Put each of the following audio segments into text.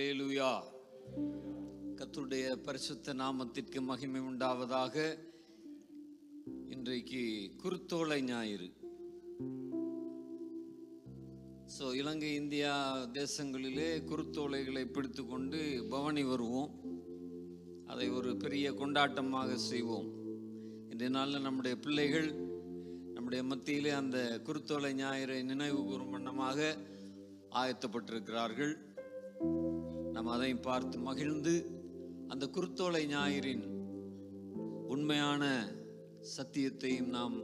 அல்லேலூயா. கர்த்தருடைய பரிசுத்த நாமத்திற்கு மகிமை உண்டாவதாக. இன்றைக்கு குருத்தோலை ஞாயிறு. இலங்கை இந்தியா தேசங்களிலே குருத்தோலைகளை பிடித்து கொண்டு பவனி வருவோம். அதை ஒரு பெரிய கொண்டாட்டமாக செய்வோம். இன்றைய நாளில் நம்முடைய பிள்ளைகள் நம்முடைய மத்தியிலே அந்த குருத்தோலை ஞாயிறை நினைவு கூறும் வண்ணமாக ஆயத்தப்பட்டிருக்கிறார்கள். நாம் அதை பார்த்து மகிழ்ந்து அந்த குருத்தோலை ஞாயிறின் உண்மையான சத்தியத்தையும் நாம்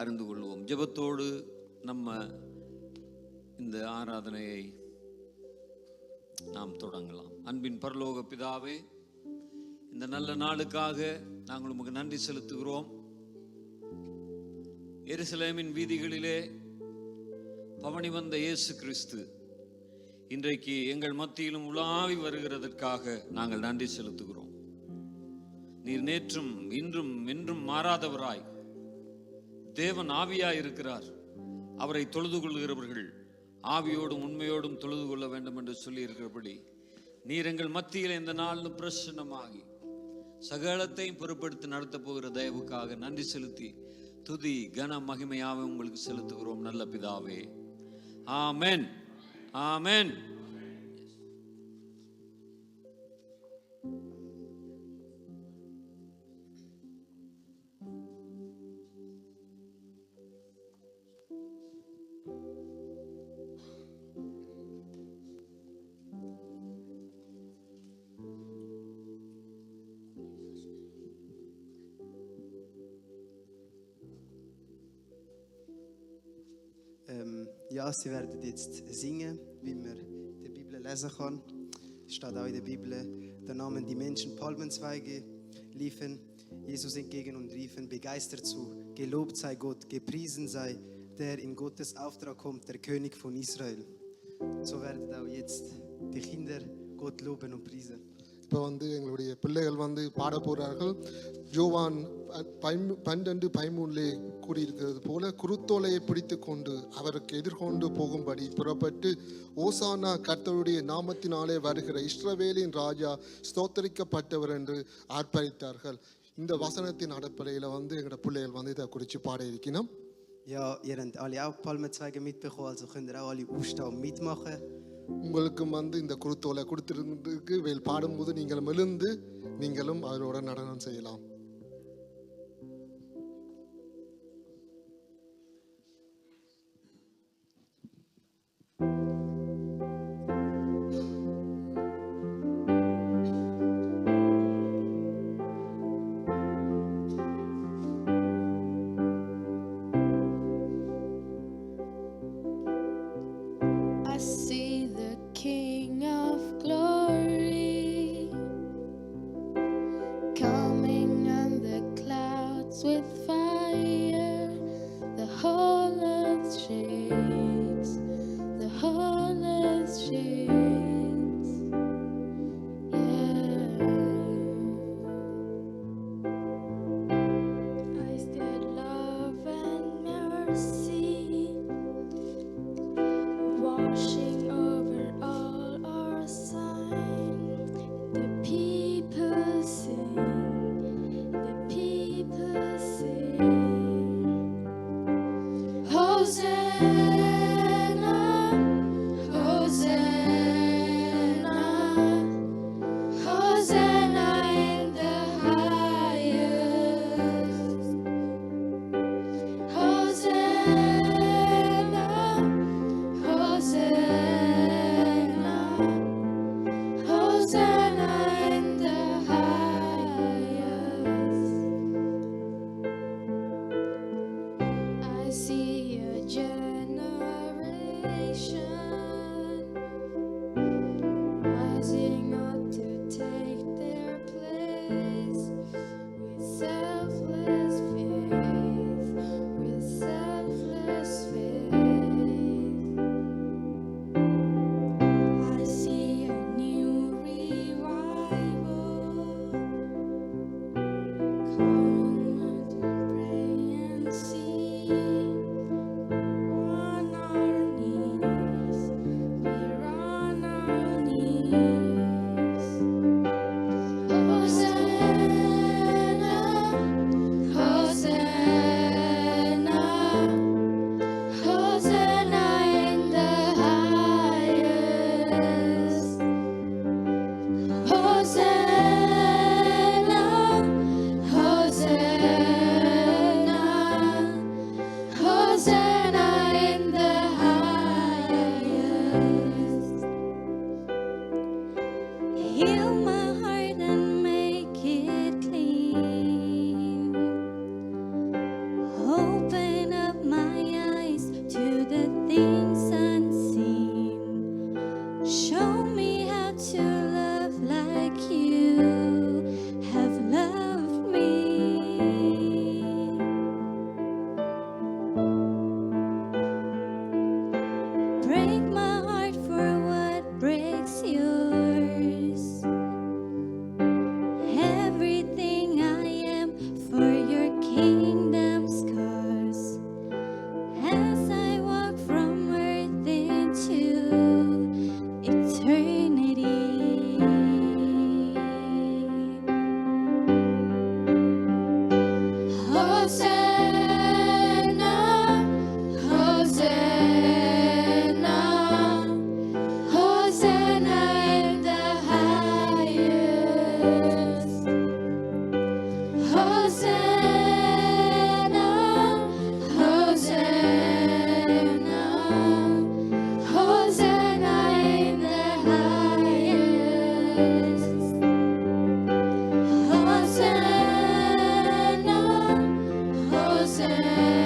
அறிந்து கொள்வோம். ஜெபத்தோடு நம்ம இந்த ஆராதனையை நாம் தொடங்கலாம். அன்பின் பரலோக பிதாவே, இந்த நல்ல நாளுக்காக நாங்கள் உமக்கு நன்றி செலுத்துகிறோம். எருசலேமின் வீதிகளிலே பவனி வந்த இயேசு கிறிஸ்து இன்றைக்கு எங்கள் மத்தியிலும் உலாவி வருகிறதற்காக நாங்கள் நன்றி செலுத்துகிறோம். நீர் நேற்றும் இன்றும் என்றும் மாறாதவராய் தேவன் ஆவியாய் இருக்கிறார். அவரை தொழுது கொள்கிறவர்கள் ஆவியோடும் உண்மையோடும் தொழுது கொள்ள வேண்டும் என்று சொல்லி இருக்கிறபடி நீர் எங்கள் மத்தியில் இந்த நாளில் பிரசன்னமாகி சகலத்தையும் பொறுப்படுத்தி நடத்த போகிற தயவுக்காக நன்றி செலுத்தி துதி கன மகிமையாவை உங்களுக்கு செலுத்துகிறோம் நல்ல பிதாவே. ஆமென், ஆமென். Ja, sie werden jetzt singen, wie man in der Bibel lesen kann. Es steht auch in der Bibel, da nahmen die Menschen Palmenzweige, liefen Jesus entgegen und riefen begeistert zu: Gelobt sei Gott, gepriesen sei der in Gottes Auftrag kommt, der König von Israel. So werden auch jetzt die Kinder Gott loben und priesen. இப்போ எங்களுடைய பிள்ளைகள் பாட போகிறார்கள். யோவான் 12:13 கூறியிருக்கிறது போல குருத்தோலையை பிடித்து கொண்டு அவருக்கு எதிர்கொண்டு போகும்படி புறப்பட்டு ஓசானா கர்த்தருடைய நாமத்தினாலே வருகிற இஸ்ரவேலின் ராஜா ஸ்தோத்தரிக்கப்பட்டவர் என்று ஆர்ப்பரித்தார்கள். இந்த வசனத்தின் அடிப்படையில் எங்களோட பிள்ளைகள் இதை குறித்து பாட இருக்கணும். Ja, ihr habt alle auch Palmenzweige mitbekommen, also könnt ihr auch alle aufstehen und mitmachen. உங்களுக்கும் இந்த குருத்தோலை கொடுத்திருந்ததுக்கு பாடும்போது நீங்களும் எழுந்து நீங்களும் அவரோட நடனம் செய்யலாம். Hosanna. Amen.